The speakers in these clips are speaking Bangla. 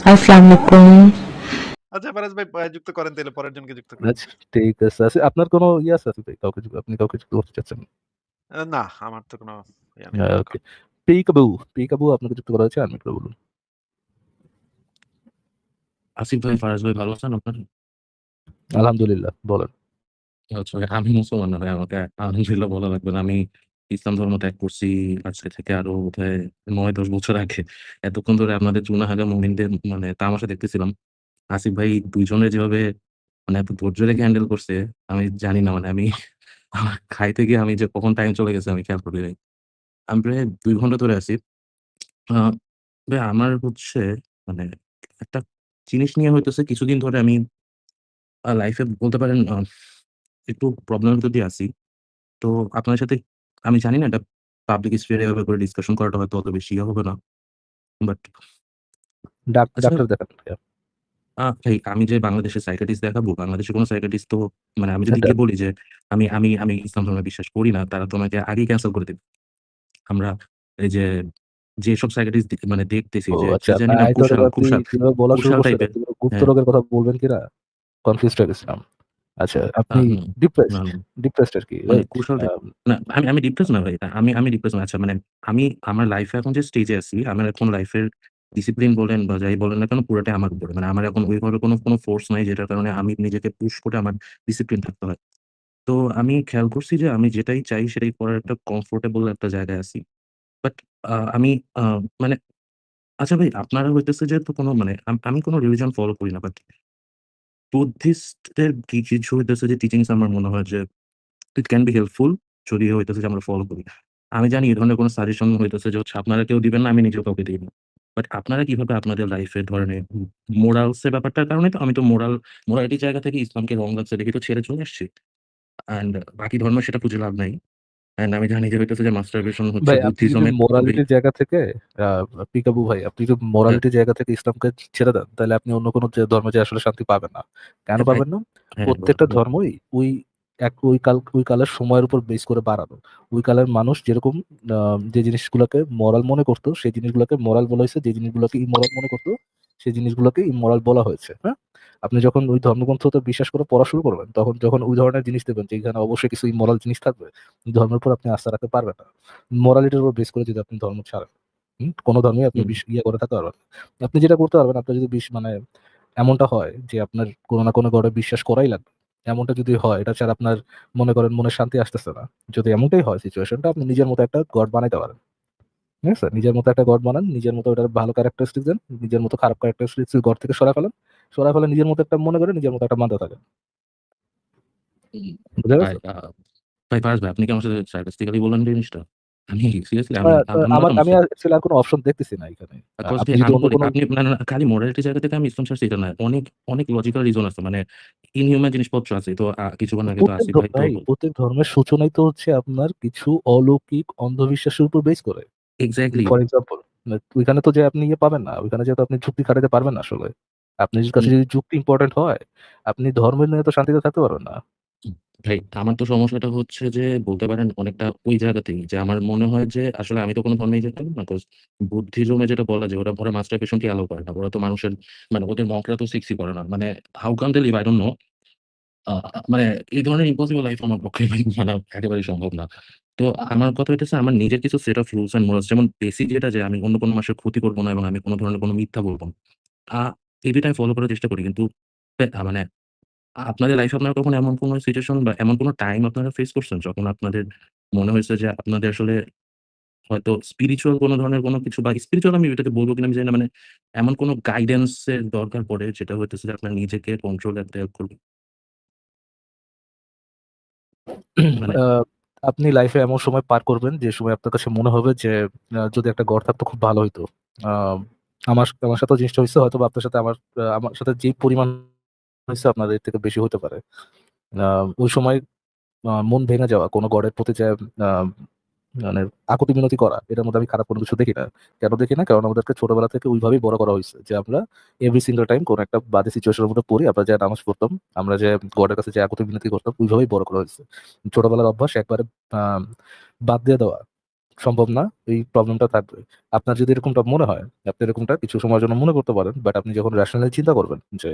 আসসালামু আলাইকুম। আচ্ছা ফারাজ ভাই যুক্ত করেন তাহলে পরের জনকে যুক্ত করেন। আচ্ছা, ঠিক আছে। আপনার কোনো ইয়ে আছে আসিফ ভাই? আপনি কাউকে যুক্ত করতে চাচ্ছেন? না, আমার তো কোনো ইয়া নেই ওকে। দরকার। পিকাবু আপনাকে যুক্ত করা হয়েছে, আনমিউট করে বলুন। আসিফ ভাই, ফারাজ ভাই ভালো আছেন আপনার? আলহামদুলিল্লাহ, বলেন। আচ্ছা ভাই, আমি মুসলমান না ভাই, আমাকে আলহামদুলিল্লাহ বলা লাগবে না। আমি ইসলাম ধর্ম ত্যাগ করছি আজকে থেকে আরো বোধহয় ৯-১০ বছর আগে। এতক্ষণ ধরে আপনাদের চুনাহাগা মুমিনদের মানে তামাশা দেখতেছিলাম। আসিফ ভাই ২ জনের যেভাবে মানে এত ধৈর্য রেখে হ্যান্ডেল করছে, আমি জানি না মানে আমি আমার খাইতে গিয়ে আমি যে কখন টাইম চলে গেছে আমি খেয়াল করি নাই। আমি প্রায় ২ ঘন্টা ধরে আছি। আ ভাই আমার হচ্ছে মানে একটা জিনিস নিয়ে হইতেছে কিছুদিন ধরে আমি লাইফে বলতে পারেন একটু প্রবলেমের ভিতর দিয়ে আছি। তো আপনার সাথে আমি জানি না এটা পাবলিক স্পেয়ার এভাবে করে ডিসকাশন করাটা হয়তো অত বেশি ইয়ে হবে না। বাট আচ্ছা ডাক্তার দেখান ভাইয়া। ভাই আমি যে বাংলাদেশে সাইকিয়াট্রিস্ট দেখাবো, বাংলাদেশে কোনো সাইকিয়াট্রিস্ট তো মানে আমি যদি এটা গিয়ে বলি যে আমি ইসলাম ধর্মে বিশ্বাস করি না, তারা তো আমাকে আগেই ক্যানসেল করে দিবে। আমরা এই যে যেসব সাইকিয়াট্রিস্ট মানে দেখতেছি ও যে আচ্ছা, কি জানি আপনার না আইতরে আপনি যেভাবে বলা শুরু কুশাল করছেন, টাইপের। আপনি কোনো গুপ্ত হ্যাঁ, রোগের কথা বলবেন কিনা কনফিউজড হয়ে গেছিলাম। আচ্ছা, আপনি হুম, না, ডিপ্রেসড, না। ডিপ্রেসড আরকি, মানে রাইট? কুশল টাইপ না, আমি ডিপ্রেস না ভাই। আমি ডিপ্রেস না। আচ্ছা মানে আমি আমার লাইফে এখন যে স্টেজে আছি, আমার এখন লাইফের ডিসিপ্লিন বলেন বা যাই বলেন না কেন পুরোটাই আমার উপরে। মানে আমার এখন ওইভাবে কোনো ফোর্স নাই যেটার কারণে আমি নিজেকে পুশ করে আমার ডিসিপ্লিন থাকতে হয়। তো আমি খেয়াল করছি যে আমি যেটাই চাই সেটাই করার একটা কমফোর্টেবল একটা জায়গায় আছি। বাট আমি আ মানে আচ্ছা ভাই আপনারা হইতেছে যে তো কোনো মানে আমি কোনো রিলিজিয়ন ফলো করি না। বাট বুদ্ধিস্টদের কিছু হইতেছে যে টিচিংস আমার মনে হয় যে ইট ক্যান বি হেল্পফুল যদি হইতেছে যে আমরা ফলো করি। আমি জানি এই ধরনের কোন সাজেশন হইতেছে যে হচ্ছে আপনারা কেউ দিবেন না, আমি নিজেও কাউকে দেই না। বাট আপনারা কিভাবে আপনাদের লাইফ এ ধরনের মোরালস এর ব্যাপারটার কারণে তো আমি তো মোরালিটির জায়গা থেকে ইসলামকে রং লাগছে দেখে তো ছেড়ে চলে আসছি। অ্যান্ড বাকি ধর্ম সেটা খুঁজে লাভ নাই। অ্যান্ড আমি জানি যে হইতেছে যে মাস্টারবেশন হচ্ছে ভাই আপনি যদি বুদ্ধিজমের খুবই মোরালিটির জায়গা থেকে আ পিকাবু ভাই, আপনি যদি হ্যাঁ, মোরালিটির জায়গা থেকে ইসলামকে ছেড়ে দেন, তাহলে আপনি অন্য কোনো ধর্মে যেয়ে আসলে শান্তি পাবেন না। কেন হ্যাঁ ভাই, পাবেন না? হ্যাঁ প্রত্যেকটা বলেন। ধর্মই ওই কালের সময়ের উপর বেস করে বানানো। ওই কালের মানুষ যেরকম আ যে জিনিসগুলোকে মরাল মনে করত, সেই জিনিসগুলোকে মরাল বলা হইছে। যে জিনিসগুলোকে ইমোরাল মনে করত, সেই জিনিসগুলোকে ইমোরাল বলা হয়েছে। হ্যাঁ? আপনি যখন ওই ধর্মগ্রন্থতে বিশ্বাস করে পড়া শুরু করবেন, তখন যখন ওই ধরনের জিনিস দেখবেন যে এখানে অবশ্যই কিছু ইমোরাল জিনিস থাকবে, ধর্মের উপর আপনি আস্থা রাখতে পারবেন না। মোরালিটির উপর বেস করে যদি আপনি ধর্ম ছাড়েন, কোন ধর্মই আপনি হুম, ইয়ে করে থাকতে পারবেন না। আপনি যেটা করতে পারবেন, আপনার যদি মানে এমনটা হয় যে আপনার কোনো না কোনো গডে বিশ্বাস করাই লাগবে। এমনটা যদি হয়, এটা ছাড়া আপনার মনে করেন মনে শান্তি আসতেছে না। যদি এমনটাই হয় সিচুয়েশনটা, আপনি নিজের মতো একটা গড বানাইতে পারেন। ঠিক আছে? নিজের মতো একটা গড বানান, নিজের মতো ওটার ভালো ক্যারেক্টারিস্টিক্স দেন, নিজের মতো খারাপ ক্যারেক্টারিস্টিক্স গড থেকে সরায় ফেলেন। সরায় ফেলে নিজের মতো একটা মনে করেন, নিজের মতো একটা মানতে থাকেন। হুম। বুঝা ভাই গেছে? ভাই ফারাজ ভাই আপনি কি আমার সাথে সার্কাস্টিক্যালি বললেন জিনিসটা? আমি সিরিয়াসলি আ আমি আ আমি আমার নট আমি মুসলিম। অ্যাকচুয়ালি আর কোনো অপশন দেখতেছি না এখানে। বিকজ আপনি ভাই যদি আমি অন্য বলি কোনো আপনি না, খালি মোরালিটি জায়গা থেকে আমি ইসলাম ছাড়ছি এটা না। অনেক লজিক্যাল রিজন আছে। মানে ইনহিউম্যান জিনিসপত্র আছে। তো কিছুক্ষণ আগে তো আসিফ ভাই তো প্রত্যেক ধর্মের সূচনাই তো হচ্ছে আপনার কিছু অলৌকিক অন্ধবিশ্বাসের উপর বেস করে। এক্সাক্টলি ফর এক্সাম্পল, ওইখানে তো যে আপনি ইয়ে পাবেন না, ওইখানে যেয়ে তো আপনি যুক্তি খাটাতে পারবেন না আসলে। আপনার কাছে যদি যুক্তি ইম্পোর্টেন্ট হয়, আপনি ধর্ম নিয়ে তো শান্তিতে থাকতে পারবেন না। ভাই আমার তো সমস্যাটা হচ্ছে যে বলতে পারেন অনেকটা ওই জায়গাতেই যে আমার মনে হয় যে আসলে আমি তো কোনো ধর্মেই যেতাম না। কজ বুদ্ধিজমে যেটা বলা যায় ওরা মাস্টারবেশন কে অ্যালাও করে না। ওরা তো মানুষের মানে ওদের মকরা তো সেক্সি করে না। মানে how come they live I don't know. আ মানে এই ধরনের ইম্পসিবল লাইফ আমার পক্ষে ভাই মানা একেবারেই সম্ভব না। তো আমার কথা হইতেছে আমার নিজের কিছু set of rules and morals যেমন বেসিক যেটা যে আমি অন্য কোনো মানুষের ক্ষতি করব না এবং আমি কোনো ধরনের কোনো মিথ্যা বলব না। আ এই ২ টা আমি ফলো করার চেষ্টা করি। কিন্তু মানে আপনাদের লাইফে আপনারা কখনো এমন কোনো সিচুয়েশন বা এমন কোনো টাইম আপনারা ফেস করছেন যখন আপনাদের মনে হয়েছে যে আপনাদের আসলে হয়তো স্পিরিচুয়াল কোনো ধরনের কোনো কিছু বা স্পিরিচুয়াল আমি এটাকে বলব কিনা আমি জানি না মানে এমন কোনো গাইডেন্স এর দরকার পড়ে যেটা হইতেছে যে আপনার নিজেকে কন্ট্রোল রাখতে হেল্প করবে? মানে আ আপনি লাইফে এমন সময় পার করবেন যে সময় আপনার কাছে মনে হবে যে যদি একটা গড় থাকতো খুব ভালো হইতো। আ আমার সাথেও জিনিসটা হইছে, হয়তোবা আপনার সাথে আমার সাথে যে পরিমাণ হইছে আপনার এর থেকে বেশি হইতে পারে। আ ওই সময় মন ভেঙে যাওয়া, কোনো গড়ের প্রতি যে আ মানে আকুতি মিনতি করা, এটার মধ্যে আমি খারাপ কোনো কিছু দেখি না। কেন দেখি না? কারণ আমাদেরকে ছোটবেলা থেকে ওইভাবেই বড় করা হইছে যে আমরা এভরি সিঙ্গল টাইম কোনো একটা বাজে সিচুয়েশন এর মধ্যে পড়ি, আমরা যে নামাজ পড়তাম, আমরা যে গডের কাছে যে আকুতি মিনতি করতাম, ওইভাবেই বড় করা হইছে। ছোটবেলার অভ্যাস একবারে আ বাদ দিয়ে দেওয়া সম্ভব না, এই প্রবলেমটা থাকবে। আপনার যদি এরকমটা মনে হয়, আপনি এরকমটা কিছু সময়ের জন্য মনে করতে পারেন, বাট আপনি যখন রেশনালি চিন্তা করবেন যে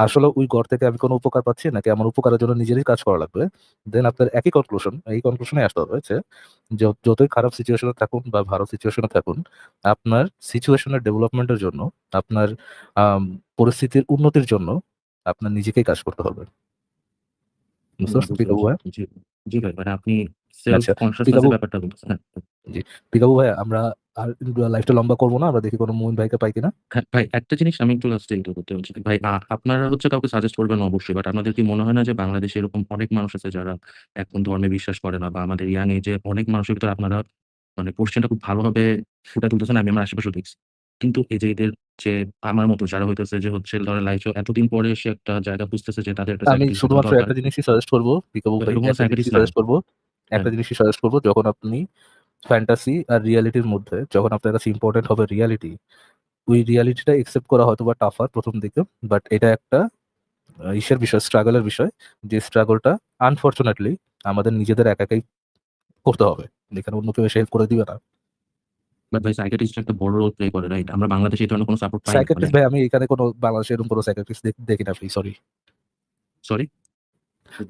আসলে ওই ঘর থেকে আমি কোনো উপকার পাচ্ছি নাকি আমার উপকারের জন্য নিজেরই কাজ করা লাগবে, দেন আপনার এই কনক্লুশনে আসতে হবে যে যতই খারাপ সিচুয়েশনে থাকুন বা ভালো সিচুয়েশনে থাকুন, আপনার সিচুয়েশনের ডেভেলপমেন্টের জন্য, আপনার পরিস্থিতির উন্নতির জন্য আপনার নিজেকেই কাজ করতে হবে। বুঝতে পারছেন বুঝতে পিকাবু পারছি। ভাই? জি, জি ভাই। মানে আপনি সেলফ আচ্ছা, কনসিয়াসনেস পিকাবু এর ব্যাপারটা বলতেছেন। হ্যাঁ। জি, পিকাবু ভাই আমরা আর লাইফটা লম্বা করবো না, আমরা দেখি কোনো মুমিন ভাইকে পাই কিনা। হ্যাঁ, ভাই একটা জিনিস আমি একটু লাস্টে এটা করতে চাচ্ছি। ভাই আপনারা হচ্ছে কাউকে সাজেস্ট করবেন অবশ্যই। বাট আপনাদের কি মনে হয় না যে বাংলাদেশে এরকম অনেক মানুষ আছে যারা এখন ধর্মে বিশ্বাস করে না বা আমাদের ইয়াং এজে অনেক মানুষের ভিতরে আপনারা মানে কোয়েশ্চেনটা খুব ভালোভাবে ফুটায় তুলতেছেন, আমি আমার আশেপাশেও দেখছি। কিন্তু এই যে এদের যে আমার মতো যারা হইতেছে যে হচ্ছে ধরেন লাইফে এতদিন পরে এসে একটা জায়গা খুঁজতেছে যে তাদের একটা আমি স্যাক্রিফাইস এর শুধুমাত্র দরকার। একটা জিনিসই সাজেস্ট করবো পিকাবু তো ভাই, এরকম স্যাক্রিফাইস নাই। হ্যাঁ, যখন আপনি ফ্যান্টাসি আর রিয়ালিটির মধ্যে যখন আপনার কাছে ইম্পর্টেন্ট হবে রিয়ালিটি, ওই রিয়ালিটিটা একসেপ্ট করা হয়তো বা টাফার প্রথম দিকে, বাট এটা একটা ইসের বিষয়, স্ট্রাগলের বিষয়, যে স্ট্রাগলটা আনফরচুনেটলি আমাদের নিজেদের একাই করতে হবে, এখানে অন্য কেউ এসে হেল্প করে দিবে না। বাট ভাই সাইকিয়াট্রিস্ট একটা বড় রোল প্লে করে, রাইট? আমরা বাংলাদেশে এই ধরনের কোনো সাপোর্ট পাই না। মানে সাইকিয়াট্রিস্ট ভাই আমি এখানে কোনো বাংলাদেশে এরকম কোনো সাইকিয়াট্রিস্ট দেখি না ভাই, সরি। সরি?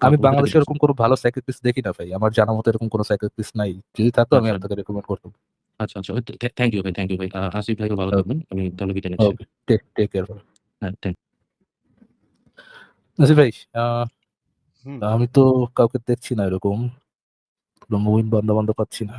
আমি কোথা থেকে বাংলাদেশে দেখছেন? এরকম কোনো ভালো সাইকিয়াট্রিস্ট দেখি না ভাই, আমার জানা মতো এরকম কোনো সাইকিয়াট্রিস্ট নাই, যদি থাকতো আমি আচ্ছা, আপনাকে রেকমেন্ড করতাম। আচ্ছা, আচ্ছা। থ্যাংক ইউ ভাই, থ্যাংক ইউ ভাই। আসিফ ভাইও ভালো থাকবেন। আমি তাহলে বিদায় নিচ্ছি। ওকে, টেক কেয়ার ভাই। হ্যাঁ, থ্যাংক নাসির ভাই, হুম। আমি তো কাউকে দেখছি না এরকম, কোনো মুমিন বান্দা বান্দা পাচ্ছি না।